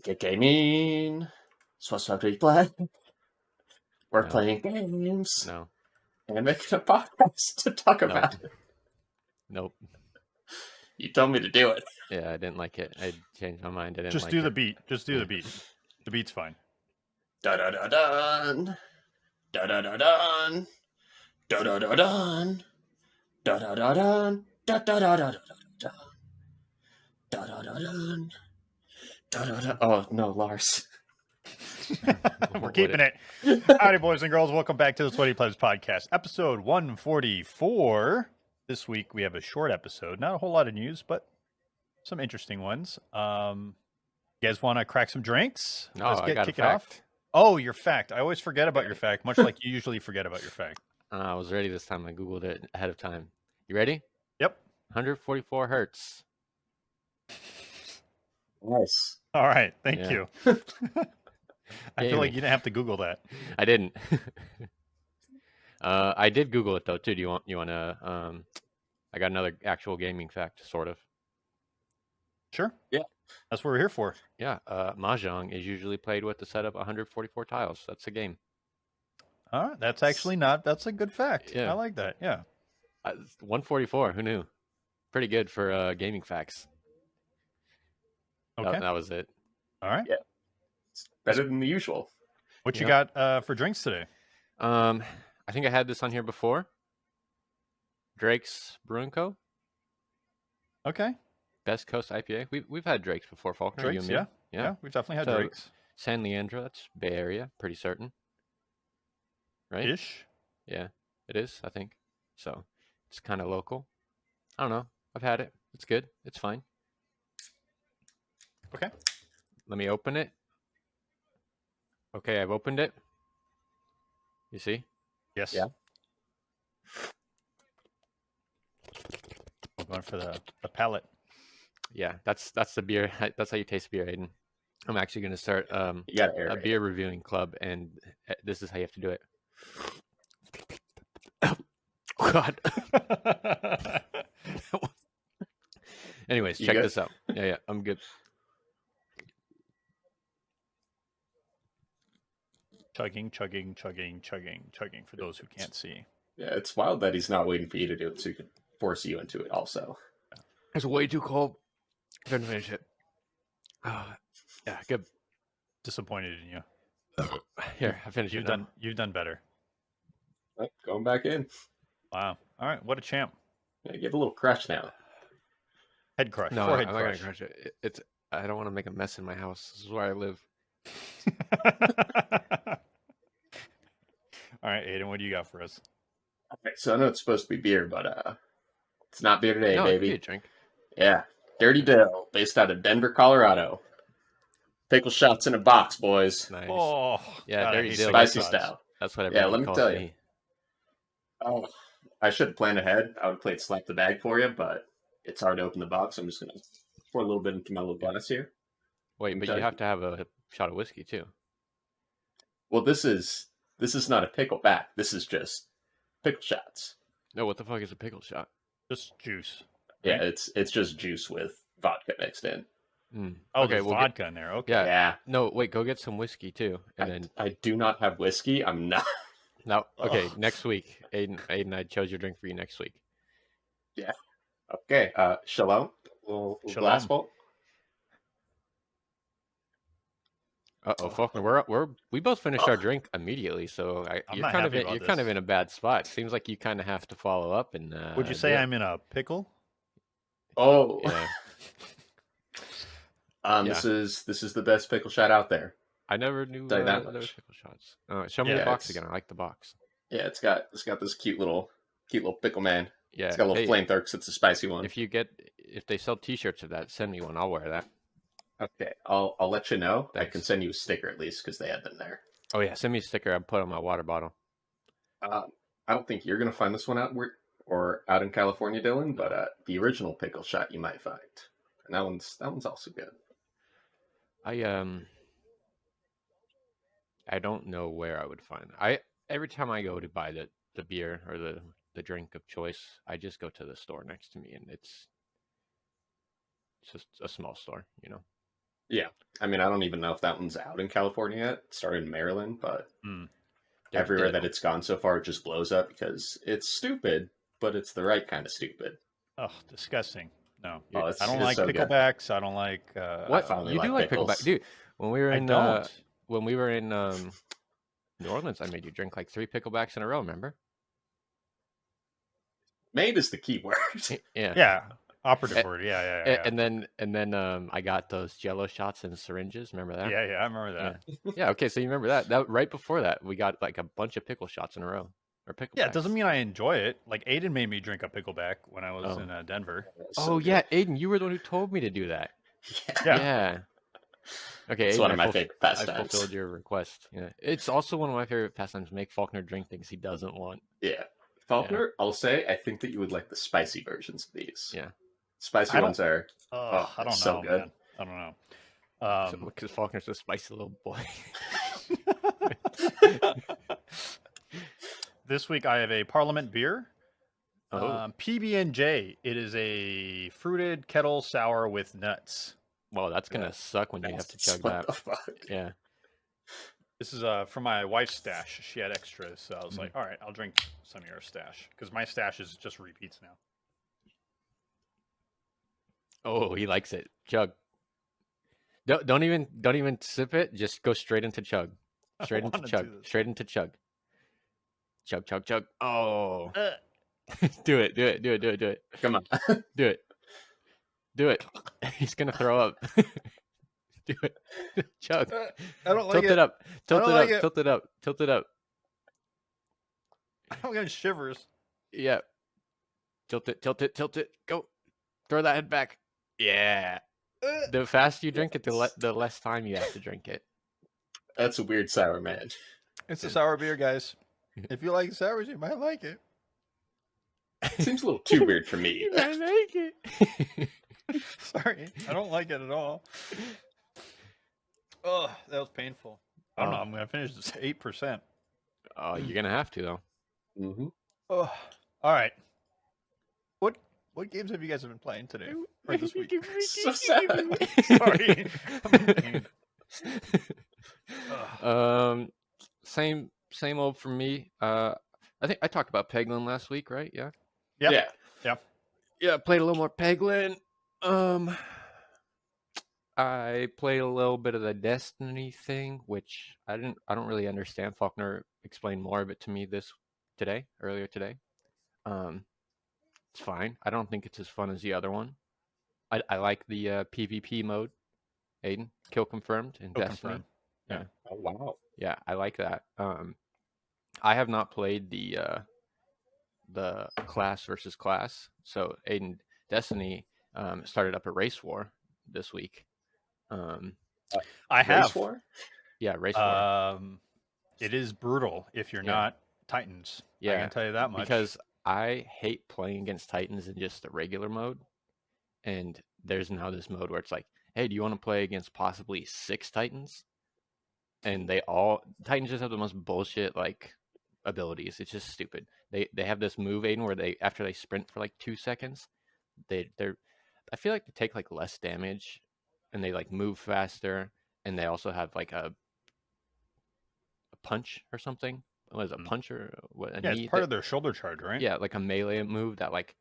Get gaming. Supposed to be play. We're No. playing games. No. And making a podcast to talk about it. Nope. You told me to do it. Yeah, I didn't like it. I changed my mind. I didn't Just like do it. the beat. Just do the beat. The beat's fine. Da da da dun. Da da da dun. Da da da dun. Da da da dun. Da da da da da da. Da da da dun. Da da da. Oh no, Lars. We're keeping it. Howdy, boys and girls. Welcome back to the Sweaty Plebs podcast, episode 144. This week we have a short episode. Not a whole lot of news, but some interesting ones. You guys want to crack some drinks? No, Let's I got kick a it off. fact. Oh, your fact. I always forget about your fact, much like you usually forget about your fact. I was ready this time. I Googled it ahead of time. You ready? Yep. 144 hertz. Nice. All right. Thank Yeah. you. I feel like you didn't have to Google that. I didn't. I did Google it though too. Do you want to? I got another actual gaming fact, sort of. Sure. Yeah. That's what we're here for. Yeah. Mahjong is usually played with a set of 144 tiles. That's a game. All right. That's actually not. That's a good fact. Yeah. I like that. Yeah. 144. Who knew? Pretty good for gaming facts. Okay. That was it. All right. Yeah. It's better than the usual. What you got for drinks today? I think I had this on here before. Drake's Brewing Co. Okay. Best Coast IPA. We've had Drake's before, Faulkner. You Drake's, and me. yeah. We've definitely had So, Drake's. San Leandro. That's Bay Area. Pretty certain. Right? Ish. Yeah, it is. I think so. It's kind of local. I don't know. I've had it. It's good. It's fine. Okay. Let me open it. Okay, I've opened it. You see? Yes. Yeah. I'm going for the palate. Yeah, that's the beer. That's how you taste beer, Aiden. I'm actually going to start You got a beer reviewing club, and this is how you have to do it. Oh, God. Anyways, You check good? this out. Yeah, I'm good. Chugging for those who can't see. Yeah, it's wild that he's not waiting for you to do it so he can force you into it also. It's way too cold. Couldn't finish it. Yeah, good. Disappointed in you. Here, I finished it. You've done better. Right, going back in. Wow. All right. What a champ. Yeah, give a little crush now. Head crush. No, Forehead I'm not gonna crush. crush it. I don't want to make a mess in my house. This is where I live. All right, Aiden, what do you got for us? Okay, so I know it's supposed to be beer, but it's not beer today, No, it could baby. be a drink. Yeah, Dirty Dill, based out of Denver, Colorado. Pickle shots in a box, boys. Nice. Oh, Yeah, God, I Dirty hate Dill. Spicy pickle shots. style. That's what Yeah, everybody let me calls tell you. me. Oh, I should have planned ahead. I would have played slap the bag for you, but it's hard to open the box. I'm just gonna pour a little bit into my little glass here. Wait, but Okay. you have to have a shot of whiskey too. Well, this is not a pickle back. This is just pickle shots. No, what the fuck is a pickle shot? Just juice. Yeah, Right? it's just juice with vodka mixed in. Oh, Okay, there's we'll vodka in there. Okay. Yeah. Yeah, No, wait, go get some whiskey too, and then I do not have whiskey. I'm not. now. Okay, Ugh. next week, Aiden, I chose your drink for you next week. Okay, shalom. Little Shalom. glass full. Oh, Faulkner, we both finished our drink immediately, so I'm you're not kind of happy about you're kind this. of in a bad spot. Seems like you kind of have to follow up and. Would you say I'm in a pickle? Oh, Yeah, This is the best pickle shot out there. I never knew Tell you that there was much. pickle shots. Show me Yeah, the box it's- again. I like the box. Yeah, it's got this cute little pickle man. Yeah, It's got a little hey, flamethrower because it's a spicy one. if they sell T-shirts of that, send me one. I'll wear that. Okay, I'll let you know. I Thanks. can send you a sticker at least because they have them there. Oh yeah, send me a sticker. I'll put on my water bottle. I don't think you're gonna find this one out in California, Dylan. But the original pickle shot you might find, and that one's also good. I don't know where I would find it. Every time I go to buy the beer or the drink of choice, I just go to the store next to me, and it's just a small store, you know. Yeah. I mean, I don't even know if that one's out in California yet. It started in Maryland, but everywhere that it's gone so far, it just blows up because it's stupid, but it's the right kind of stupid. Oh, disgusting. No. Oh, I it's don't like so good. picklebacks. I don't like. I finally You do like like pickles. pickleback, dude? When we were I in don't. New Orleans, I made you drink like 3 picklebacks in a row. Remember? Made is the key word. Yeah. Yeah. Operative Eh, word. Yeah. And then I got those Jello shots and syringes. Remember that? Yeah. I remember that. Yeah. Okay, so you remember that? That right before that, we got like a bunch of pickle shots in a row, or picklebacks. Yeah, it doesn't mean I enjoy it. Like Aiden made me drink a pickleback when I was Oh. in Denver. Oh yeah, Aiden, you were the one who told me to do that. Yeah. Okay, It's Aiden, one of my favorite I pastimes. fulfilled your request. Yeah, it's also one of my favorite pastimes. Make Faulkner drink things he doesn't want. Yeah. Faulkner, I'll say, I think that you would like the spicy versions of these. Yeah. Spicy ones are I don't know, so good. man. I don't know. Because Faulkner's a spicy little boy. This week I have a Parliament beer. Oh, PB&J. It is a fruited kettle sour with nuts. well, that's gonna suck when you have to chug What that. the fuck? Yeah. This is from my wife's stash. She had extras, so I was like, all right, I'll drink some of your stash because my stash is just repeats now. Oh, he likes it. Chug. Don't even sip it. Just go straight into chug. Straight into chug. Straight into chug. Chug, chug, chug. Oh. Do it. Come on. Do it. He's gonna throw up. Do it. Chug. I don't like Tilt it up. Tilt don't it like up. it. Tilt it up. Tilt it up. I don't get shivers. Yeah. Tilt it. Go. Throw that head back. Yeah. The faster you drink it, the less time you have to drink it. That's a weird sour, man. It's a sour beer, guys. If you like sours, you might like it. Seems a little too weird for me. You might like it. Sorry, I don't like it at all. Oh, that was painful. I don't know. I'm gonna finish this 8%. Oh, you're gonna have to though. Mm-hmm. Oh, all right. What games have you guys been playing today or this week? So sad. Sorry. Same old for me. I think I talked about Peglin last week, right? Yeah. Yeah. Yeah, played a little more Peglin. I played a little bit of the Destiny thing, which I don't really understand. Faulkner explained more of it to me earlier today. It's fine. I don't think it's as fun as the other one. I like the PvP mode. Aiden, kill confirmed in Destiny. Confirmed. Yeah. Oh wow. Yeah, I like that. I have not played the class versus class. So Aiden, Destiny started up a race war this week. I have. Race War? Yeah, race war. It is brutal if you're not Titans. Yeah, I can tell you that much. Because I hate playing against Titans in just the regular mode. And there's now this mode where it's like, hey, do you want to play against possibly 6 Titans? And Titans just have the most bullshit like abilities. It's just stupid. They have this move, Aiden, where after they sprint for like 2 seconds, they're I feel like they take like less damage and they like move faster, and they also have like a punch or something. What is a punch or what? It's part of their shoulder charge, right? Yeah, like a melee move that like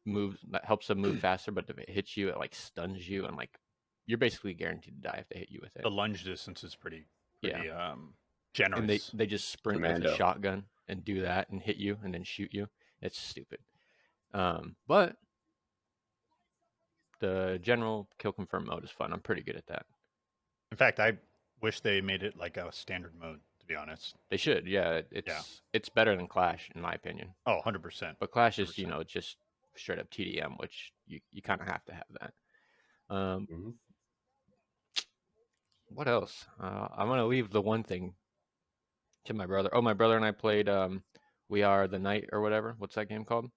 that helps them move faster, but if it hits you, it like stuns you, and like you're basically guaranteed to die if they hit you with it. The lunge distance is pretty generous. And they just sprint with a shotgun and do that and hit you and then shoot you. It's stupid. But the general kill confirm mode is fun. I'm pretty good at that. In fact, I wish they made it like a standard mode, to be honest. They should, yeah. It's better than Clash, in my opinion. Oh, 100%. But Clash is, just straight up TDM, which you kind of have to have that. What else? I'm going to leave the one thing to my brother. Oh, my brother and I played We Are the Night or whatever. What's that game called?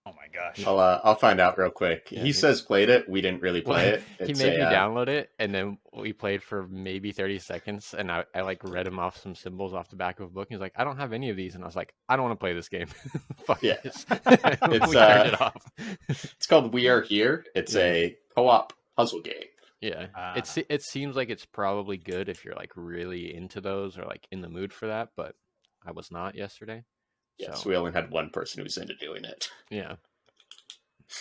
Oh my gosh. I'll find out real quick. Yeah, He says played it. We didn't really play it. He It's made me download it, and then we played for maybe 30 seconds, and I like read him off some symbols off the back of a book. He's like, I don't have any of these, and I was like, I don't want to play this game. Fuck Yeah. this. It's, We turned it off. It's called We Are Here. It's Yeah. a co-op puzzle game. Yeah, Ah. it seems like it's probably good if you're like really into those or like in the mood for that, but I was not yesterday. Yes, So we only had one person who was into doing it. yeah,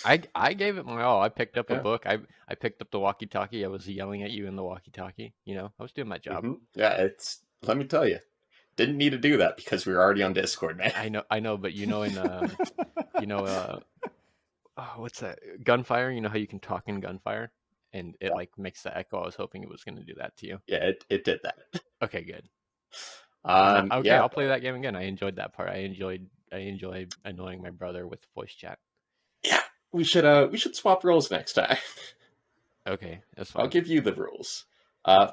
I gave it my all. I picked up a Yeah. book. I picked up the walkie-talkie. I was yelling at you in the walkie-talkie. You know, I was doing my job. Mhm. Yeah, it's. Let me tell you, didn't need to do that because we were already on Discord, man. I know, but you know, what's that? Gunfire. You know how you can talk in Gunfire, and it Yeah. like makes the echo. I was hoping it was going to do that to you. Yeah, it did that. Okay, good. Okay, Yeah, I'll play that game again. I enjoyed that part. I enjoyed annoying my brother with voice chat. yeah. We should swap roles next time. Okay, that's I'll fine. give you the rules.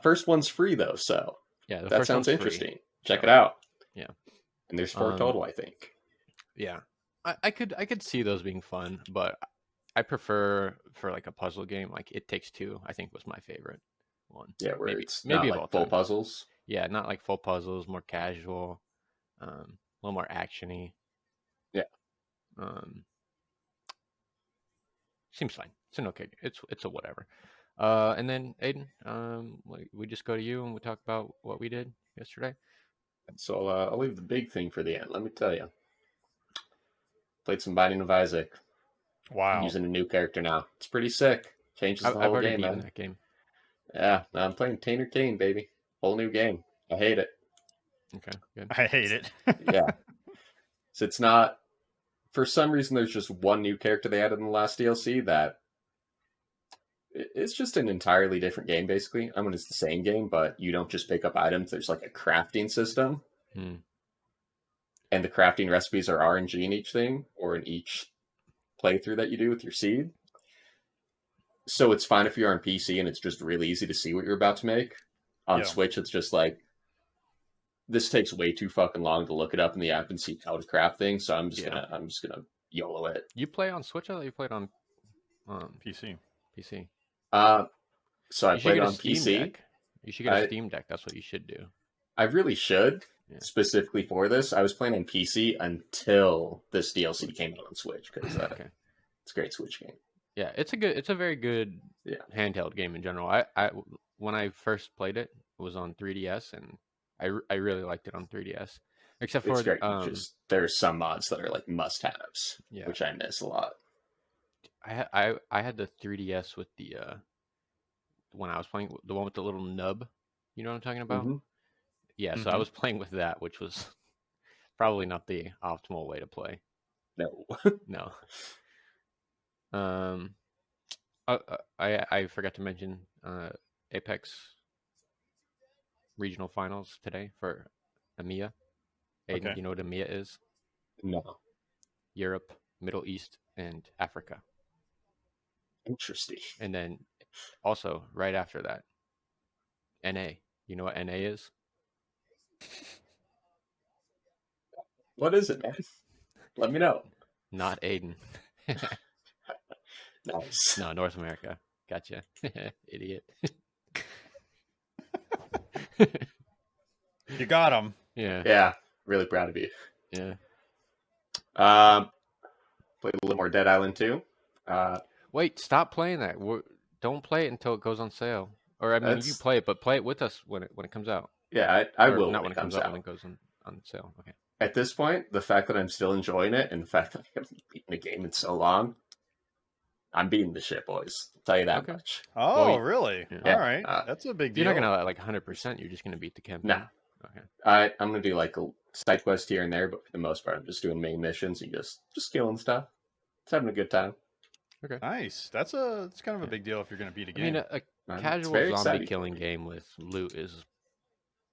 First one's free though, so Yeah, the that first sounds one's free. interesting. Check so, it out. yeah. And there's 4 total, I think. Yeah, I could see those being fun, but I prefer for like a puzzle game. Like It Takes Two, I think was my favorite one. Yeah, where maybe it's maybe not of all like full time. puzzles. Yeah, not like full puzzles, more casual, a little more actiony. Yeah. Seems fine. It's an okay. It's a whatever. And then Aiden, we just go to you and we talk about what we did yesterday. So I'll leave the big thing for the end. Let me tell you. Played some Binding of Isaac. Wow. Using a new character now. It's pretty sick. Changes the I've whole already game, beaten man. that game. Yeah, now I'm playing Tainer Kane, baby. Whole new game. I hate it. Okay, good. I hate it. Yeah. So it's not. For some reason, there's just one new character they added in the last DLC that. It's just an entirely different game, basically. I mean, it's the same game, but you don't just pick up items. There's like a crafting system. Hmm. And the crafting recipes are RNG in each thing, or in each playthrough that you do with your seed. So it's fine if you're on PC and it's just really easy to see what you're about to make. On Yeah. Switch, it's just like, this takes way too fucking long to look it up in the app and see how to craft things. So I'm just gonna YOLO it. You play on Switch? I thought you played on PC. PC. So I You should played get a on Steam PC. Deck. You should get a Steam Deck. That's what you should do. I really should, Yeah. specifically for this. I was playing on PC until this DLC came out on Switch, because Okay. it's a great Switch game. Yeah, it's a very good Yeah. handheld game in general. When I first played it, it was on 3DS, and I really liked it on 3DS. Except for It's great. Just there's some mods that are like must-haves, Yeah. which I miss a lot. I had the 3DS with the when I was playing the one with the little nub. You know what I'm talking about? Mhm. Yeah, so I was playing with that, which was probably not the optimal way to play. No. No. I forgot to mention Apex regional finals today for EMEA. Aiden, Okay. you know what EMEA is? No. Europe, Middle East, and Africa. Interesting. And then also right after that, NA. You know what NA is? What is it, man? Let me know. Not Aiden. Nice. No, North America. Gotcha. Idiot. You got him. Yeah. Yeah, really proud of you. Yeah. Played a little more Dead Island 2. Wait, stop playing that. Don't play it until it goes on sale. Or I mean, you play it, but play it with us when it comes out. Yeah, I Or will not when it comes out. out. When it goes on sale. Okay. At this point, the fact that I'm still enjoying it and the fact that I haven't beaten the game in so long, I'm beating the shit, boys. I'll tell you that Okay. much. Oh, Well, really? yeah. All right. That's a big deal. You're not gonna like 100%. You're just gonna beat the campaign. Nah. Okay. I'm gonna do like a side quest here and there, but for the most part, I'm just doing main missions and just killing stuff. Just having a good time. Okay. Nice. That's kind of a big deal if you're going to beat a I game. mean, a It's casual very zombie exciting. killing game with loot is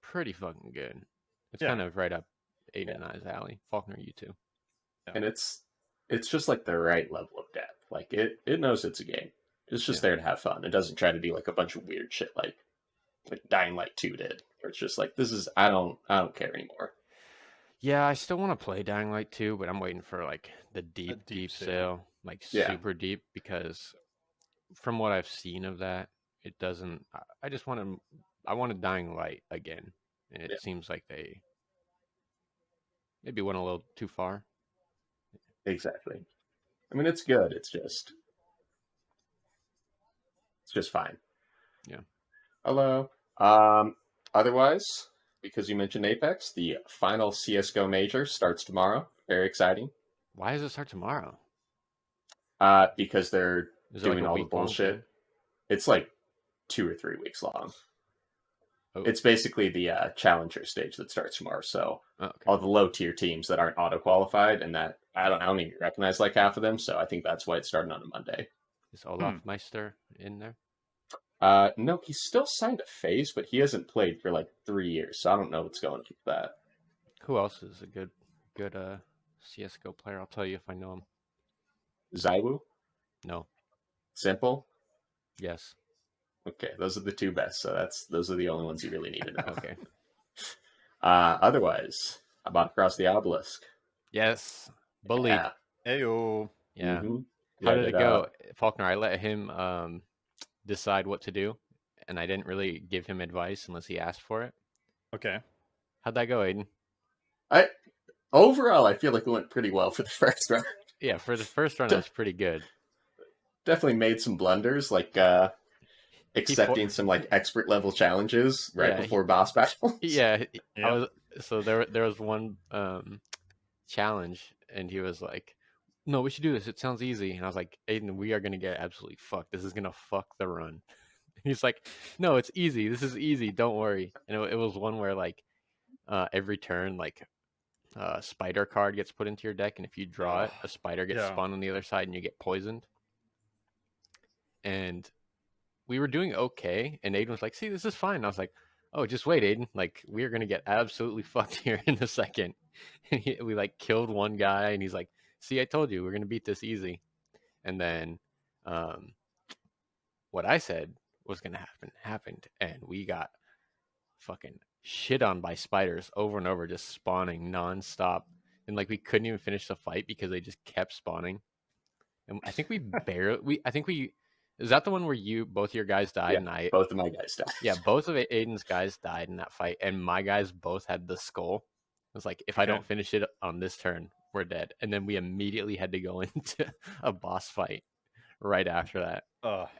pretty fucking good. It's Yeah. kind of right up Aiden and I's alley. Faulkner, you too. And it's just like the right level of depth. Like it knows it's a game. It's just there to have fun. It doesn't try to do like a bunch of weird shit like Dying Light 2 did. Where it's just like, this is I don't care anymore. Yeah, I still want to play Dying Light 2, but I'm waiting for like the deep deep sale. sale, like Yeah. super deep, because from what I've seen of that, it doesn't. I just want to. I want a Dying Light again, and it Yeah. seems like they maybe went a little too far. Exactly. I mean, it's good. It's just fine. Yeah. Hello. Otherwise, because you mentioned Apex, the final CS:GO major starts tomorrow. Very exciting. Why does it start tomorrow? Because they're Is it like doing a all the week long bullshit. thing? It's like 2 or 3 weeks long. Oh, It's basically the challenger stage that starts tomorrow. So okay. all the low tier teams that aren't auto qualified, and that I don't even recognize like half of them. So I think that's why it's starting on a Monday. Is Olaf Meister in there? No, he's still signed a phase, but he hasn't played for like 3 years, so I don't know what's going on with that. Who else is a good CS:GO player? I'll tell you if I know him. Zaiwu, No. Simple. Yes. Okay, those are the two best. So those are the only ones you really need to know. Okay. Otherwise, about across the obelisk. Yes. Bullied. Yeah. Heyo. Yeah. Mhm. How Yeah, did it go, Faulkner? I let him decide what to do, and I didn't really give him advice unless he asked for it. Okay. How'd that go, Aiden? Overall, I feel like it went pretty well for the first round. Yeah, for the first run, it was pretty good. Definitely made some blunders, like accepting some like expert level challenges right before boss battles. Yeah, Yep. I was. So there was one challenge, and he was like, "No, we should do this. It sounds easy." And I was like, "Aiden, we are gonna get absolutely fucked. This is gonna fuck the run." He's like, "No, it's easy. This is easy. Don't worry." And it was one where like every turn, like spider card gets put into your deck, and if you draw it, a spider gets spawned on the other side, and you get poisoned. And we were doing okay, and Aiden was like, "See, this is fine." And I was like, "Oh, just wait, Aiden. Like, we are gonna get absolutely fucked here in a second." And we like killed one guy, and he's like, "See, I told you, we're gonna beat this easy." And then, um, what I said was gonna happen happened, and we got fucking shit on by spiders over and over, just spawning nonstop. And like we couldn't even finish the fight because they just kept spawning. And I think we barely. I think we. Is that the one where both your guys died, Yeah, and I? both of my guys died. Yeah, both of Aiden's guys died in that fight, and my guys both had the skull. It was like, if I don't finish it on this turn, we're dead. And then we immediately had to go into a boss fight right after that.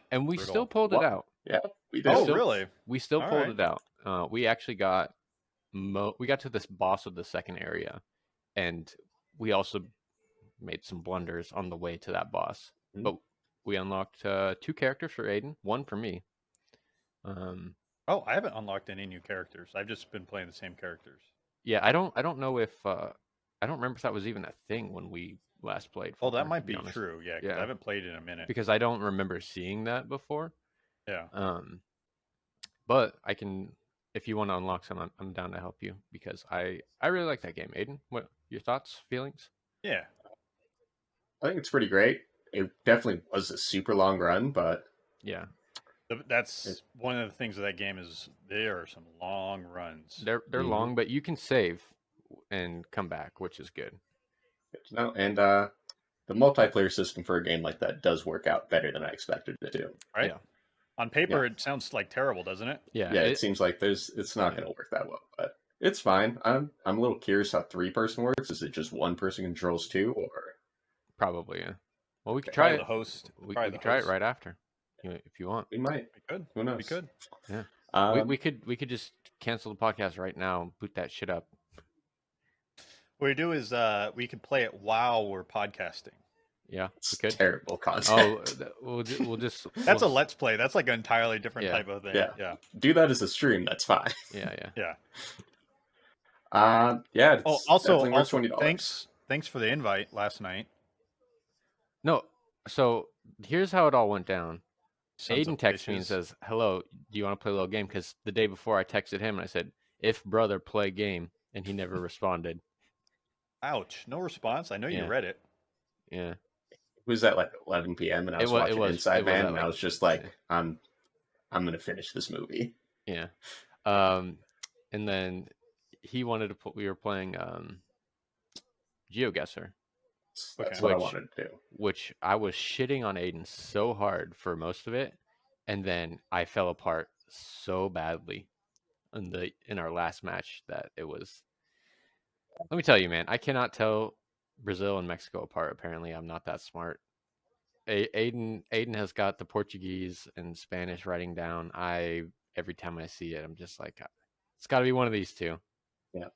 And we still pulled it out. Yeah, we did. Oh, really? We still pulled it out. We actually got we got to this boss of the second area, and we also made some blunders on the way to that boss. Mm-hmm. But we unlocked 2 characters for Aiden, 1 for me. I haven't unlocked any new characters. I've just been playing the same characters. Yeah, I don't know if I don't remember if that was even a thing when we last played. Oh, that might be true. Yeah, because I haven't played in a minute. Because I don't remember seeing that before. Yeah. But I can, if you want to unlock some, I'm down to help you because I really like that game. Aiden, what your thoughts, feelings? Yeah, I think it's pretty great. It definitely was a super long run, but yeah, that's one of the things of that game is there are some long runs. They're long, but you can save and come back, which is good. No, and the multiplayer system for a game like that does work out better than I expected it to. Right? Yeah. On paper, it sounds like terrible, doesn't it? Yeah. Yeah, it seems like it's not going to work that well, but it's fine. I'm a little curious how 3-person works. Is it just 1 person controls 2, or probably? Yeah. Well, we could try it. The host. We could try it right after, if you want. We might. We could. Who knows? We could. Yeah. We could just cancel the podcast right now and boot that shit up. What we do is we could play it while we're podcasting. Yeah, it's we could. Terrible concept. Oh, we'll just. That's a let's play. That's like an entirely different type of thing. Yeah. Do that as a stream. That's fine. Yeah. Yeah. It's also $20. Thanks for the invite last night. No, so here's how it all went down. Aiden texts me and says, "Hello, do you want to play a little game?" Because the day before I texted him and I said, "If brother, play game," and he never responded. Ouch! No response. I know you read it. Yeah. It was at like 11 p.m. and I was watching Inside Man, and I was just like, I'm gonna finish this movie. Yeah. And then he wanted to put. We were playing GeoGuessr, That's Okay. what I Which- wanted to do. which I was shitting on Aiden so hard for most of it, and then I fell apart so badly in our last match that it was. Let me tell you, man, I cannot tell Brazil and Mexico apart. Apparently, I'm not that smart. Aiden has got the Portuguese and Spanish writing down. Every time I see it, I'm just like, it's got to be one of these two. Yeah.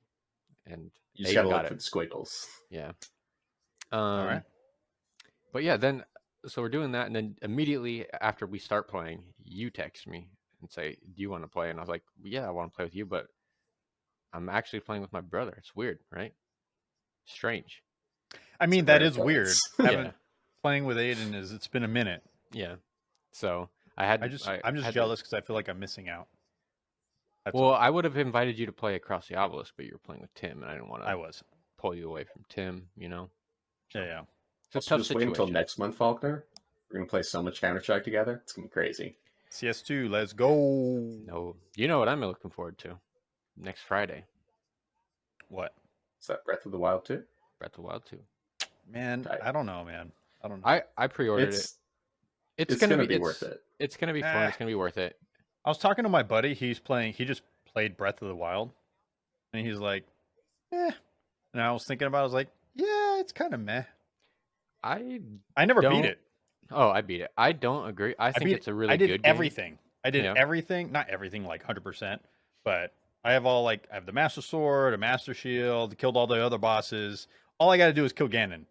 And You just Aiden gotta got look it. for the squiggles. Yeah. All right. But yeah, then so we're doing that, and then immediately after we start playing, you text me and say, "Do you want to play?" And I was like, "Yeah, I want to play with you, but I'm actually playing with my brother. It's weird, right? Strange." I mean, It's that rare is weird. occurrence. Haven't playing with Aiden it's been a minute. Yeah. So I'm just had jealous because I feel like I'm missing out. That's Well, all. I would have invited you to play across the obelisk, but you were playing with Tim, and I didn't want I to was. pull you away from Tim. So, Yeah. it's a Also, tough just wait until situation. next month, Faulkner. We're gonna play so much Counter-Strike together. It's gonna be crazy. CS2, let's go. No, you know what I'm looking forward to next Friday, What? Is that Breath of the Wild 2? Breath of the Wild 2. Man, Tight. I don't know, man. I don't know. I pre-ordered it. It's gonna be worth it. It's gonna be fun. It's gonna be worth it. I was talking to my buddy. He just played Breath of the Wild. And he's like, eh. And I was thinking about it. I was like, yeah, it's kind of meh. I I never beat Don't- it. Oh, I beat it. I don't agree. I think it's a really I did good game. everything. I did Yeah. everything. Not everything like 100%, but I have I have the Master Sword, a Master Shield, killed all the other bosses. All I got to do is kill Ganon.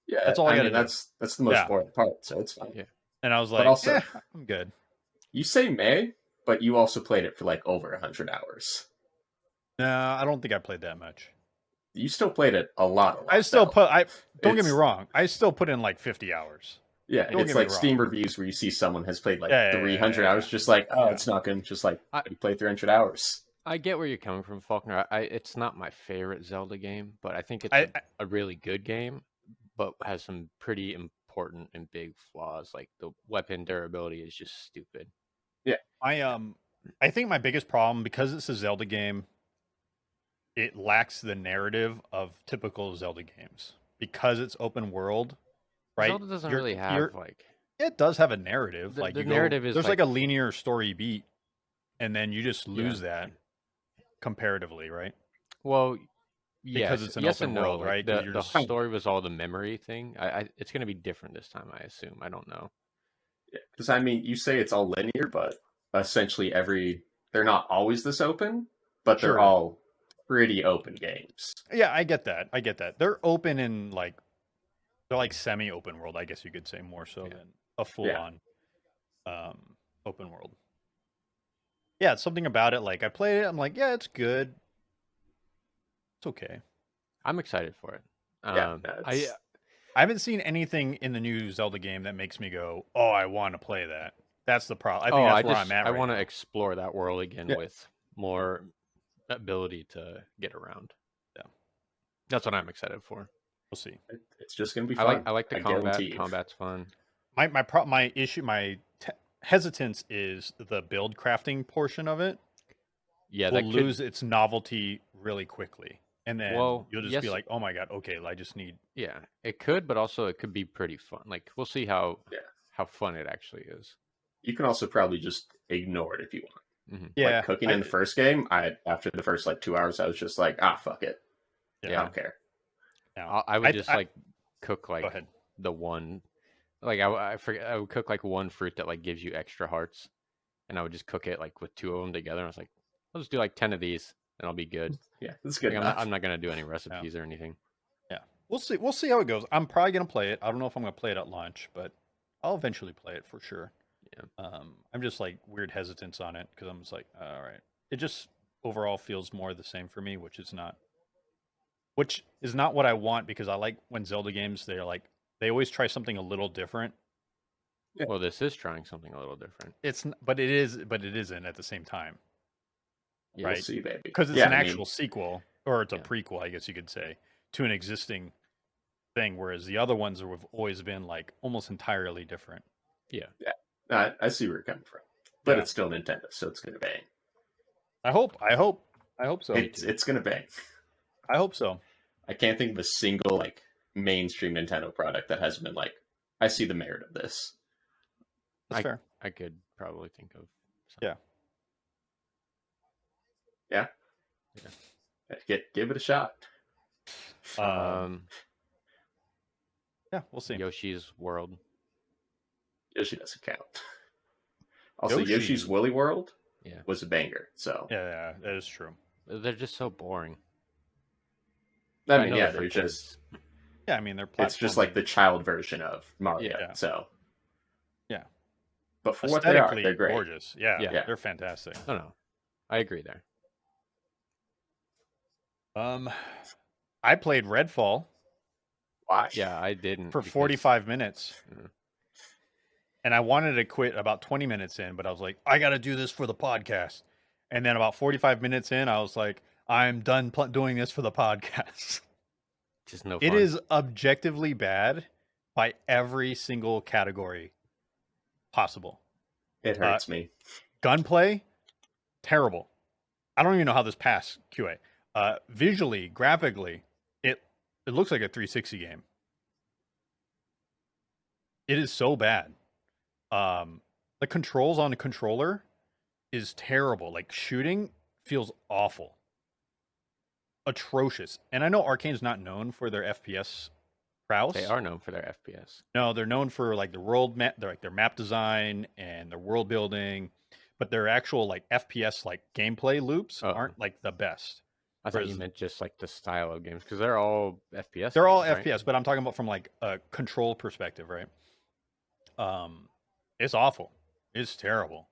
Yeah, That's all I gotta mean, do. that's the most Yeah. important part, so it's fine. Yeah. And I was But like, also- I'm good. You say May, but you also played it for like over 100 hours. No, I don't think I played that much. You still played it a lot. I still though. don't get me It's- ward I still put in like 50 hours. Yeah, Don't it's get me like wrong. Steam reviews where you see someone has played like Yeah, 300 yeah. hours, just like, oh, Yeah. it's not good. Just like, I- you play 300 hours. I get where you're coming from, Faulkner. It's not my favorite Zelda game, but I think it's I- a really good game, but has some pretty important and big flaws. Like the weapon durability is just stupid. I think my biggest problem, because it's a Zelda game, it lacks the narrative of typical Zelda games. Because it's open world, right? Zelda doesn't You're- really you're- have like It does have a narrative. The- Like the you narrative is there's like- like a linear story beat, and then you just lose that comparatively, right? well, Because yes, it's an yes open and no. world, Like, right? The, 'Cause you're the just- story was all the memory thing. It's going to be different this time, I assume. I don't know. Because I mean, you say it's all linear, but essentially they're not always this open, but they're Sure. all pretty open games. Yeah, I get that. They're open in they're like semi-open world, I guess you could say, more so Yeah. than a full-on open world. Yeah, it's something about it. Like I played it, I'm like, yeah, it's good. It's okay. I'm excited for it. Yeah, I haven't seen anything in the new Zelda game that makes me go, "Oh, I want to play that." That's the problem. I think that's where I'm at. I right want to now. explore that world again Yeah. with more ability to get around. Yeah. That's what I'm excited for. We'll see. It's just gonna be I fun. like the I combat. guarantee you. Combat's fun. My hesitance is the build crafting portion of it. Yeah, Will that could lose its novelty really quickly, and then Well, you'll just yes. be like, "Oh my god, okay, I just need." Yeah, it could, but also it could be pretty fun. Like we'll see how Yeah. fun it actually is. You can also probably just ignore it if you want. Yeah, Like cooking in the first game, after the first like 2 hours, I was just like, fuck it. I Yeah. don't care. I would just like cook Go like ahead. the one, like I forget. I would cook like one fruit that like gives you extra hearts, and I would just cook it like with 2 of them together. And I was like, I'll just do like 10 of these, and I'll be good. Yeah, that's good Like, enough. I'm not gonna do any recipes or anything. Yeah, we'll see. We'll see how it goes. I'm probably gonna play it. I don't know if I'm gonna play it at launch, but I'll eventually play it for sure. Yeah. I'm just like weird hesitance on it because I'm just like, all right. It just overall feels more the same for me, which is not what I want, because I like when Zelda games they always try something a little different. Yeah. Well, this is trying something a little different. But it isn't at the same time, Yeah. right? We'll see, baby. Because it's Yeah, an I mean, actual sequel, or it's a Yeah. prequel, I guess you could say, to an existing thing, whereas the other ones have always been like almost entirely different. I see where you're coming from, but Yeah. it's still Nintendo, so it's gonna bang. I hope so. It's gonna bang. I hope so. I can't think of a single like mainstream Nintendo product that hasn't been like, I see the merit of this. That's fair. I could probably think of some. Yeah. Yeah. Give it a shot. Um, Yeah, we'll see. Yoshi's World. Yoshi doesn't count. Also, Yoshi. Yoshi's Woolly World Yeah. was a banger. So Yeah, that is true. They're just so boring. I I mean, know yeah, they're for they're kids. just Yeah, I mean they're it's just like the platforming. child version of Mario. Yeah. So Yeah. but for what they are, Aesthetically they're great. gorgeous. Yeah, Yeah. they're fantastic. No, I agree there. I played Redfall Why? Yeah, I didn't for because- 45 minutes. Mhm. And I wanted to quit about 20 minutes in, but I was like, I got to do this for the podcast. And then about 45 minutes in, I was like, I'm done doing this for the podcast. Just no fun. It is objectively bad by every single category possible. It hurts me. Gunplay, terrible. I don't even know how this passed QA. Visually, graphically, it looks like a 360 game. It is so bad. The controls on the controller is terrible. Like shooting feels awful. Atrocious. And I know Arcane's not known for their FPS prowess. They are known for their FPS. No, they're known for like the world map, their map design and their world building, but their actual like FPS like gameplay loops aren't like the best. I thought you meant just like the style of games because they're all FPS. They're all games, right? FPS, but I'm talking about from like a control perspective, right? It's awful. It's terrible.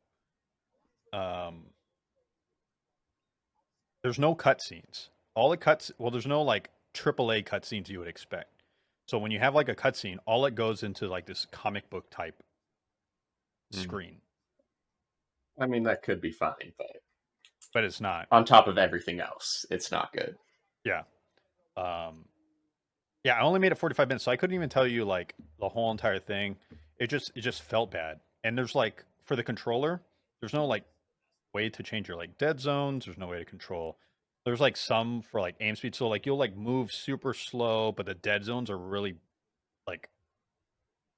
There's no cutscenes. All the there's no like AAA cutscenes you would expect. So when you have like a cutscene, all it goes into like this comic book type screen. I mean, that could be fine, but it's not. On top of everything else, it's not good. Yeah. Yeah, I only made it 45 minutes, so I couldn't even tell you like the whole entire thing. It just felt bad. And there's like for the controller, there's no like way to change your like dead zones. There's no way to control. There's like some for like aim speed. So like you'll like move super slow, but the dead zones are really like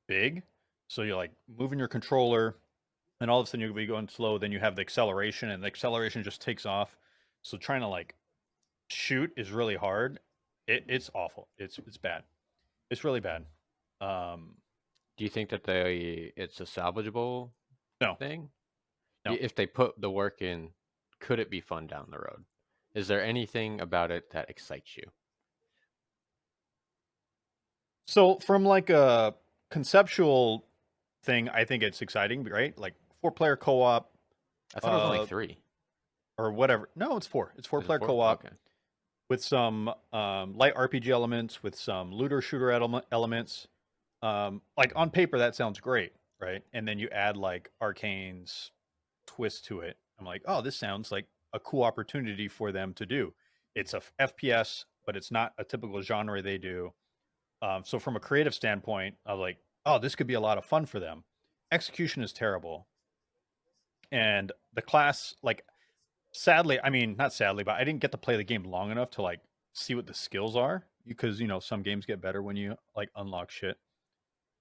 big. So you're like moving your controller, and all of a sudden you'll be going slow. Then you have the acceleration, and the acceleration just takes off. So trying to like shoot is really hard. It's awful. It's bad. It's really bad. Do you think that it's a salvageable thing? No. If they put the work in, could it be fun down the road? Is there anything about it that excites you? So from like a conceptual thing, I think it's exciting, right? Like 4-player co-op. I thought it was only 3. Or whatever. No, it's 4. It's 4-player co-op. Okay. With some light RPG elements, with some looter shooter elements. Like on paper, that sounds great, right? And then you add like Arcane's twist to it. I'm like, oh, this sounds like a cool opportunity for them to do. It's a FPS, but it's not a typical genre they do. So from a creative standpoint, I was like, oh, this could be a lot of fun for them. Execution is terrible. And the class, like, sadly, I mean, not sadly, but I didn't get to play the game long enough to like see what the skills are because, you know, some games get better when you like unlock shit.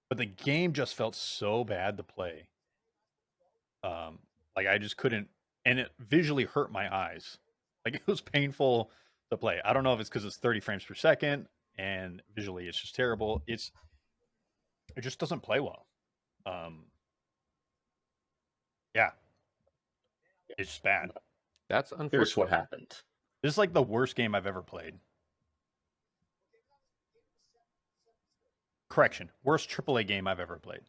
But the game just felt so bad to play. Like I just couldn't, and it visually hurt my eyes. Like it was painful to play. I don't know if it's because it's 30 frames per second and visually it's just terrible. It just doesn't play well. Yeah, it's just bad. That's unfortunate. Here's what happened. This is like the worst game I've ever played. Correction, worst AAA game I've ever played.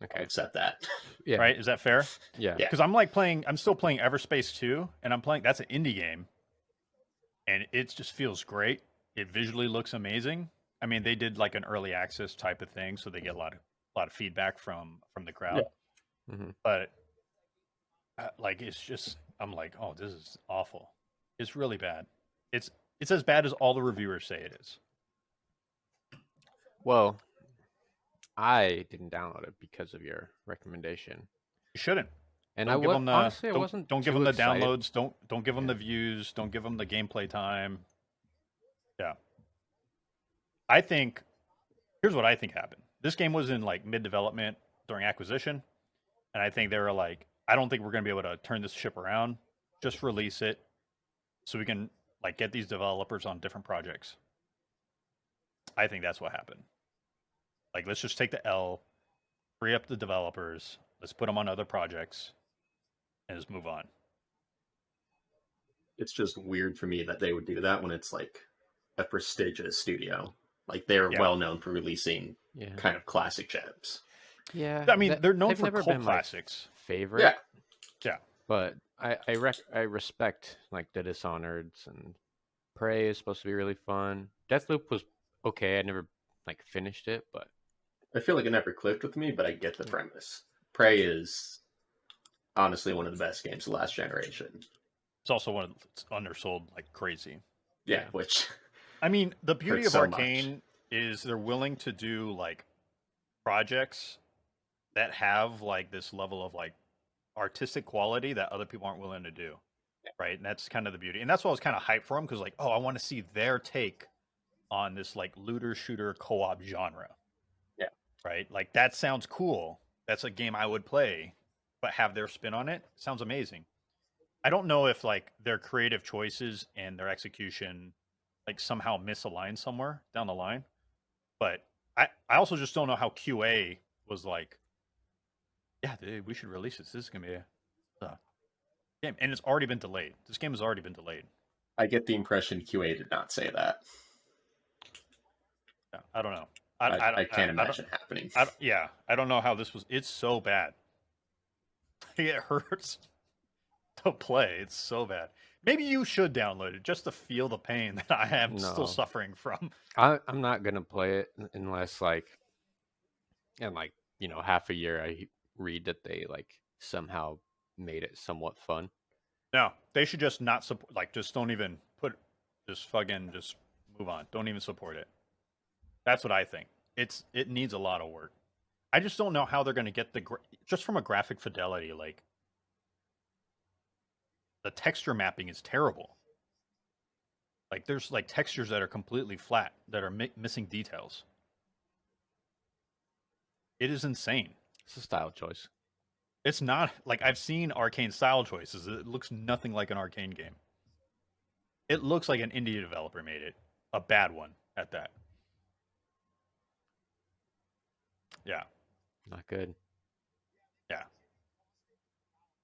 Okay, I'll accept that. Yeah. Right? Is that fair? Yeah. Because I'm still playing Everspace 2, and that's an indie game. And it just feels great. It visually looks amazing. I mean, they did like an early access type of thing, so they get a lot of feedback from the crowd. Yeah. Mm-hmm. But like it's just, I'm like, oh, this is awful. It's really bad. It's as bad as all the reviewers say it is. Well, I didn't download it because of your recommendation. You shouldn't. And honestly, I wasn't. Don't give them the excited. downloads. Don't give them the views. Don't give them the gameplay time. Yeah. I think here's what I think happened. This game was in like mid development during acquisition, and I think they were like, I don't think we're going to be able to turn this ship around. Just release it so we can like get these developers on different projects. I think that's what happened. Like, let's just take the L, free up the developers, let's put them on other projects, and just move on. It's just weird for me that they would do that when it's like a prestigious studio. Like they're well known for releasing kind of classic gems. Yeah, I mean, they're known they've for never cult been classics. My favorite. Yeah. Yeah. But I respect like the Dishonored's, and Prey is supposed to be really fun. Deathloop was okay. I never like finished it, but I feel like it never clicked with me, but I get the premise. Prey is honestly one of the best games of the last generation. It's also one that's undersold like crazy. Yeah, which I mean, the beauty of so Arcane is they're willing to do like projects that have like this level of like artistic quality that other people aren't willing to do. Right. And that's kind of the beauty. And that's why I was kind of hyped for them because, like, oh, I want to see their take on this like looter shooter co op genre. Yeah. Right. Like, that sounds cool. That's a game I would play, but have their spin on it. Sounds amazing. I don't know if like their creative choices and their execution like somehow misalign somewhere down the line. But I also just don't know how QA was like, yeah, dude, we should release this. This is going to be a game. And it's already been delayed. This game has already been delayed. I get the impression QA did not say that. Yeah, I don't know. I can't imagine happening. I don't know how this was. It's so bad. It hurts to play. It's so bad. Maybe you should download it just to feel the pain that I am still suffering from. I'm not gonna play it unless like in like half a year I read that they like somehow made it somewhat fun. No, they should just not support. Like, just don't even put. Just fucking just move on. Don't even support it. That's what I think. It needs a lot of work. I just don't know how they're going to get just from a graphic fidelity. Like, the texture mapping is terrible. Like, there's like textures that are completely flat that are missing details. It is insane. It's a style choice. It's not like I've seen Arcane style choices. It looks nothing like an Arcane game. It looks like an indie developer made it. A bad one at that. Yeah. Not good. Yeah.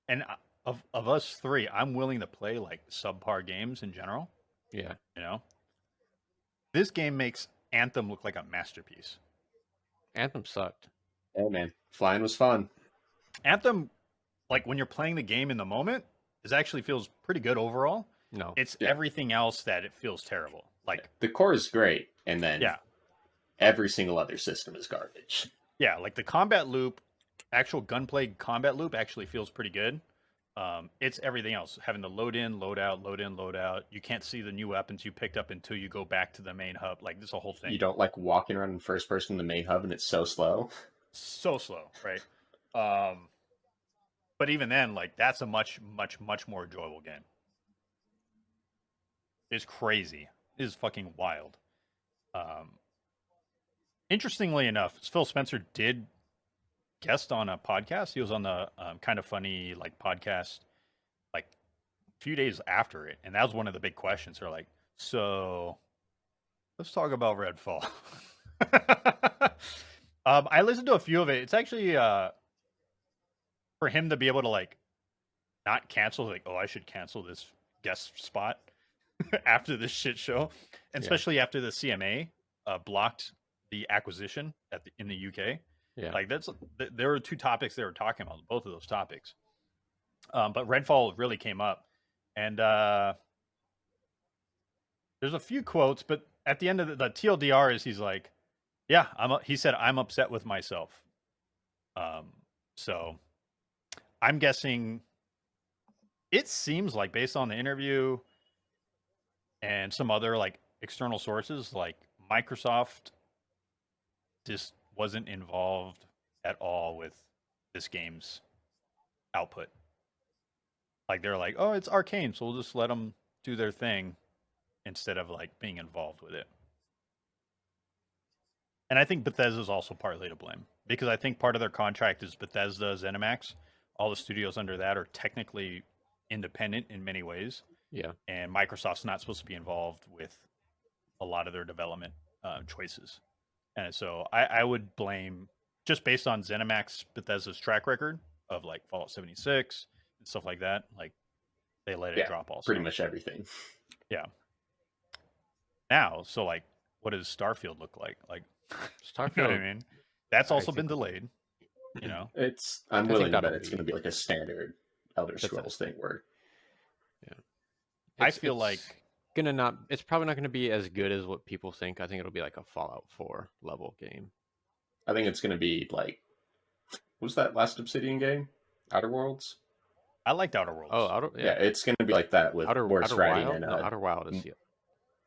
And of us three, I'm willing to play like subpar games in general. Yeah. This game makes Anthem look like a masterpiece. Anthem sucked. Oh man, flying was fun. Anthem, like when you're playing the game in the moment, it actually feels pretty good overall. No. It's everything else that it feels terrible. Like the core is great, and then yeah, every single other system is garbage. Yeah, like the combat loop, actual gunplay combat loop actually feels pretty good. It's everything else. Having to load in, load out, load in, load out. You can't see the new weapons you picked up until you go back to the main hub. Like, this is a whole thing. You don't like walking around in first person in the main hub and it's so slow. So slow, right? But even then, like, that's a much, much, much more enjoyable game. It's crazy. It is fucking wild. Interestingly enough, Phil Spencer did guest on a podcast. He was on the Kind of Funny like podcast like a few days after it, and that was one of the big questions. They're like, so let's talk about Redfall. I listened to a few of it. It's actually for him to be able to like not cancel, like, oh, I should cancel this guest spot after this shit show, and especially after the CMA blocked the acquisition in the UK. Yeah, like there were two topics they were talking about, both of those topics. But Redfall really came up, and there's a few quotes, but at the end of the TLDR is he's like, yeah, he said, I'm upset with myself. So I'm guessing it seems like, based on the interview and some other like external sources, like Microsoft just wasn't involved at all with this game's output. Like, they're like, oh, it's Arcane, so we'll just let them do their thing instead of like being involved with it. And I think Bethesda is also partly to blame because I think part of their contract is Bethesda, ZeniMax. All the studios under that are technically independent in many ways, Yeah. and Microsoft's not supposed to be involved with a lot of their development choices. And so I would blame, just based on ZeniMax Bethesda's track record of like Fallout 76 and stuff like that, like they let it Yeah, drop also. pretty much everything. Yeah. Now, so like, what does Starfield look like? Like, Starfield. you know what I mean? That's I also been think- delayed. You know, I'm willing to bet that'll it's going to be like a standard Elder Scrolls thing where I feel like it's probably not gonna be as good as what people think. I think it'll be like a Fallout 4 level game. I think it's going to be like, what was that last Obsidian game? Outer Worlds? I liked Outer Worlds. Oh, Yeah, it's going to be like that with horse riding Wild? and No, Outer Wild is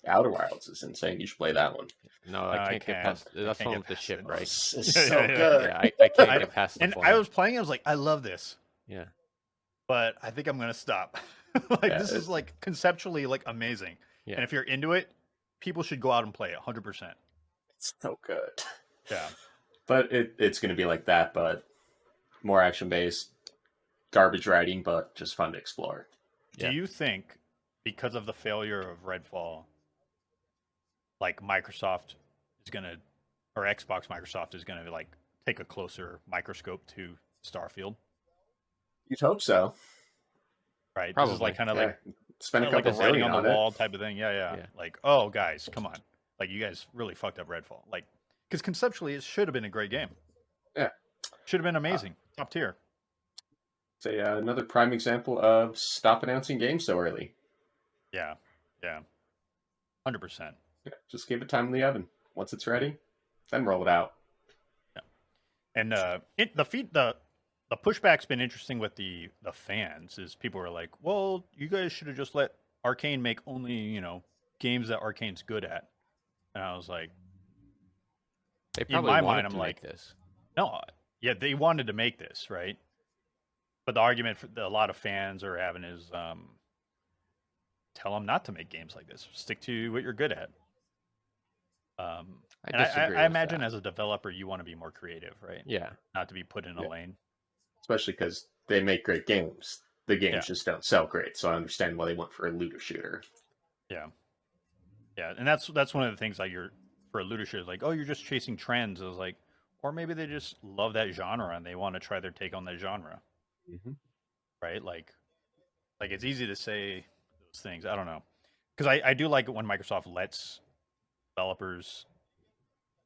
Outer Wilds is insane. You should play that one. No, I can't get past. That's the one with the past ship, it. right? It's so good. Yeah, I can't get past the And flying. I was playing. I was like, I love this, Yeah, but I think I'm gonna stop. Like this is like conceptually like amazing. Yeah. And if you're into it, people should go out and play it 100%. It's so good. Yeah. But it's going to be like that, but more action based, garbage writing, but just fun to explore. Yeah. Do you think because of the failure of Redfall, like Microsoft is gonna, or Xbox Microsoft is gonna like take a closer microscope to Starfield? You'd hope so. Right. Probably. This is like kind of Yeah. like Spend a like couple a writing zillion on the it. wall type of thing. Yeah. Yeah. Like, oh guys, come on. Like you guys really fucked up Redfall. Like, because conceptually it should have been a great game. Yeah. Should have been amazing. Top tier. It's another prime example of stop announcing games so early. Yeah. 100%. Yeah, just give it time in the oven. Once it's ready, then roll it out. And the pushback's been interesting with the fans. Is people are like, well, you guys should have just let Arcane make only games that Arcane's good at. And I was like, they in probably my wanted mind, I'm to like, make this. no, yeah, they wanted to make this, right? But the argument that a lot of fans are having is, tell them not to make games like this. Stick to what you're good at. I imagine as a developer, you want to be more creative, right? Yeah. Not to be put in a lane. Especially because they make great games. The games just don't sell great, so I understand why they went for a looter shooter. Yeah, and that's one of the things like for a looter shooter, like, oh, you're just chasing trends. I was like, or maybe they just love that genre and they want to try their take on that genre, right? Like it's easy to say those things. I don't know, because I do like it when Microsoft lets developers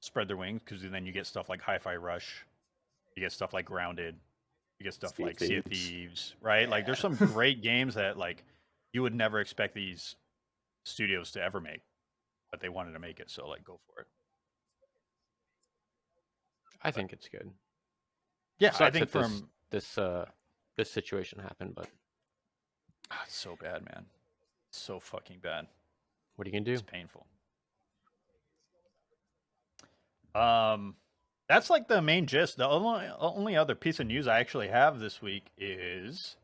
spread their wings, because then you get stuff like Hi-Fi Rush, you get stuff like Grounded, you get stuff like Sea of Thieves, right? Like there's some great games that like you would never expect these studios to ever make, but they wanted to make it, so like go for it. I think it's good. Yeah, So I think from this situation happened, but it's so bad, man. It's so fucking bad. what are you gonna do? It's painful. That's like the main gist. The only other piece of news I actually have this week is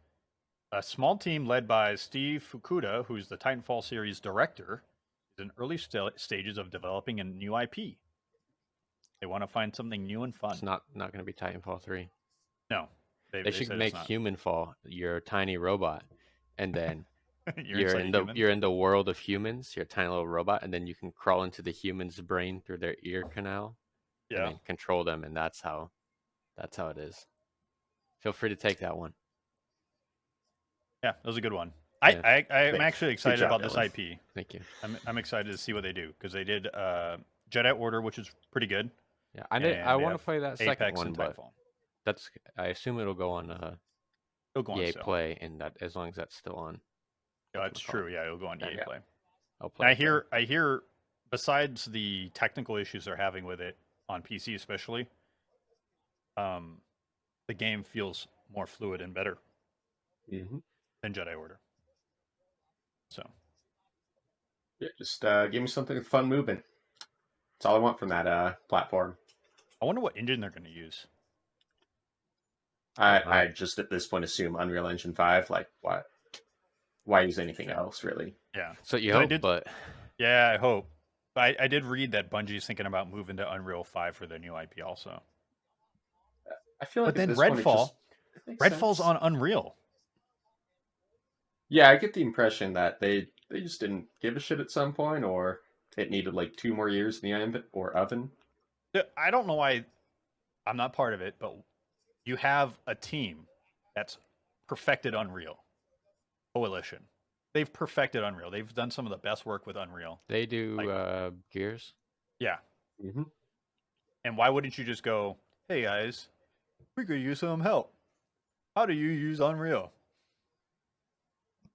a small team led by Steve Fukuda, who's the Titanfall series director, is in early stages of developing a new IP. They want to find something new and fun. It's not going to be Titanfall 3. No. They should make Humanfall. You're a tiny robot, and then you're in the world of humans. You're a tiny little robot, and then you can crawl into the human's brain through their ear canal. Yeah. And then control them, and that's how it is. Feel free to take that one. Yeah, that was a good one. Yeah. I'm actually excited about this Dylan. IP. Thank you. I'm excited to see what they do, because they did Jedi Order, which is pretty good. Yeah, I want to play that second Apex one, and but Titanfall. I assume it'll go on It'll go on EA sale. Play, and that as long as that's still on. Yeah, that's true. Yeah, it'll go on EA Yeah. Play. I'll play. And I hear, besides the technical issues they're having with it on PC, especially, the game feels more fluid and better than Jedi Order. So, yeah, just give me something fun moving. That's all I want from that platform. I wonder what engine they're going to use. I just at this point assume Unreal Engine 5. Like, why use anything else, really? Yeah. So you hope, but yeah, I hope. I did read that Bungie's thinking about moving to Unreal 5 for their new IP also. I feel like But at then this point, Redfall, it makes Redfall's sense. on Unreal. Yeah, I get the impression that they just didn't give a shit at some point, or it needed like 2 more years in the oven. I don't know why I'm not part of it, but you have a team that's perfected Unreal. Coalition. They've perfected Unreal. They've done some of the best work with Unreal. They do Like- Gears. Yeah. Mm-hmm. And why wouldn't you just go, hey guys, we could use some help. How do you use Unreal?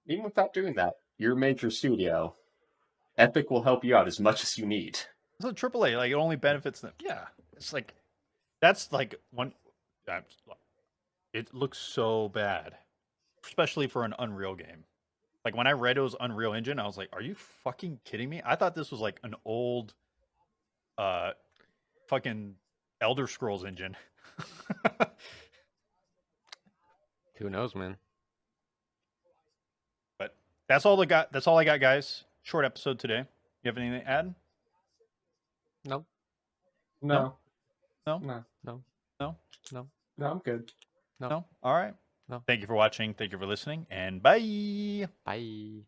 Even without doing that, you're a major studio. Epic will help you out as much as you need. It's a AAA. Like, it only benefits them. Yeah. It's like, that's like one. It looks so bad, especially for an Unreal game. Like, when I read it was Unreal Engine, I was like, are you fucking kidding me? I thought this was like an old fucking Elder Scrolls engine. Who knows, man? But that's all I got, guys. Short episode today. You have anything to add? No. No. No? No. No? No, I'm good. No? All right. No. Thank you for watching. Thank you for listening. And bye. Bye.